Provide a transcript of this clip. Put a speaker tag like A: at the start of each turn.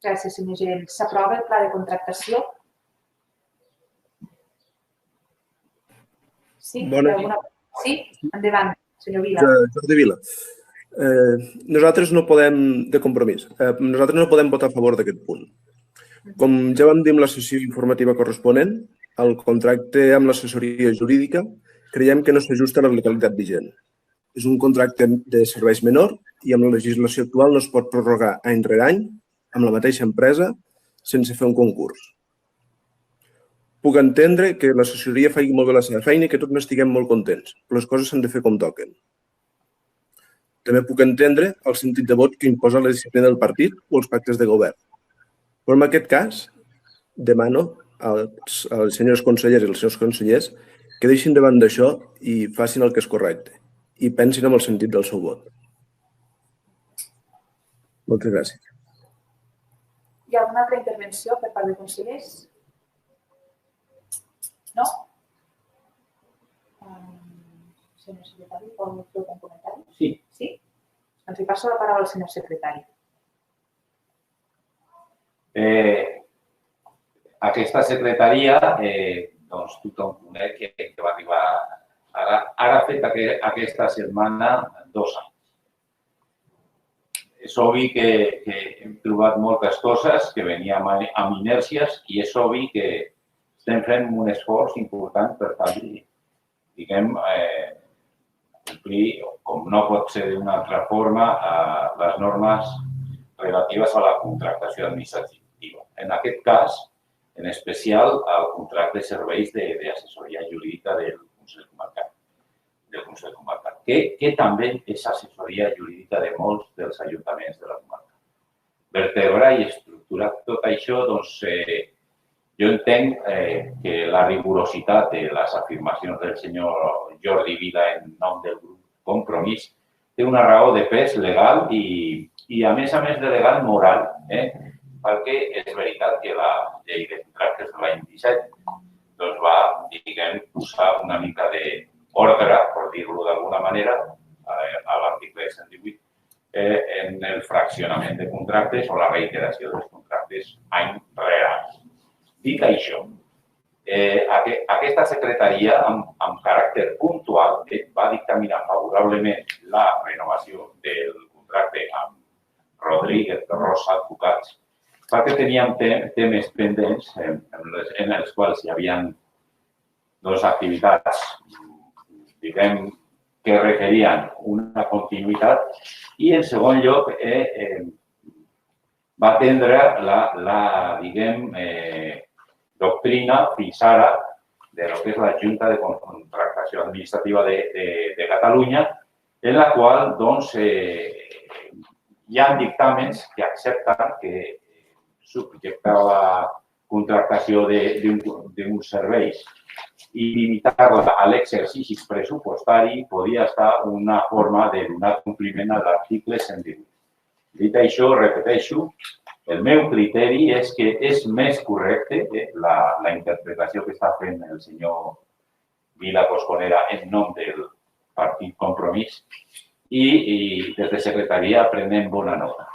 A: Gràcies, senyor gerent. S'aprova el pla de contractació? Sí? Sí? Endavant, senyor Vila.
B: Jordi Vila. Nosaltres no podem, de compromís, nosaltres no podem votar a favor d'aquest punt. Com ja vam dir en la sessió informativa corresponent, el contracte amb l'assessoria jurídica creiem que no s'ajusta a la legalitat vigent. És un contracte de serveis menor i amb la legislació actual no es pot prorrogar any rere any amb la mateixa empresa sense fer un concurs. Puc entendre que l'assessoria faci molt bé la seva feina i que tots n'estiguem molt contents, però les coses s'han de fer com toquen. També puc entendre el sentit de vot que imposa la disciplina del partit o els pactes de govern. Però en aquest cas, demano als senyors consellers i als seus consellers que deixin de banda d'això i facin el que és correcte i pensin en el sentit del seu vot. Moltes gràcies.
A: Hi ha alguna altra intervenció per part de consellers? No? Senyor secretari, vol fer algun comentari?
C: Sí.
A: Sí? Doncs li passo la paraula al senyor secretari.
C: Aquesta secretaria, doncs tothom coneix que va arribar ara ha fet aquesta setmana 2 anys. És obvi que hem trobat moltes coses que veníem amb inèrcies i és obvi que estem fent un esforç important per tal de, diguem, complir, com no pot ser d'una altra forma, les normes relatives a la contractació administrativa. En aquest cas, en especial, el contracte de serveis d'assessoria jurídica del Consell Comarcal, que també és assessoria jurídica de molts dels ajuntaments de la comarca. Vertebrar i estructurar tot això, doncs, jo entenc que la rigorositat de les afirmacions del senyor Jordi Vila en nom del grup Compromís té una raó de pes legal i a més de legal moral, perquè és veritat que la llei de contractes de l'any 17 va, diguem, posar una mica d'ordre, per dir-ho d'alguna manera, a l'article 118, en el fraccionament de contractes o la reiteració dels contractes any rere any. Dit això, aquesta secretaria, amb caràcter puntual, va dictaminar favorablement la renovació del contracte amb Rodríguez Rosa Advocats, perquè teníem temes pendents en els quals hi havia activitats, diguem, que requerien una continuïtat i, en segon lloc, va atendre la, diguem, doctrina fins ara de lo que és la Junta de Contractació Administrativa de Catalunya, en la qual, doncs, hi ha dictàmens que accepten que subjectar la contractació d'uns serveis i limitar-la a l'exercici pressupostari podia estar una forma de donar compliment a l'article 118. Dit això, repeteixo, el meu criteri és que és més correcte la interpretació que està fent el senyor Vila Cosconera en nom del Partit Compromís i des de secretaria prenem bona nota.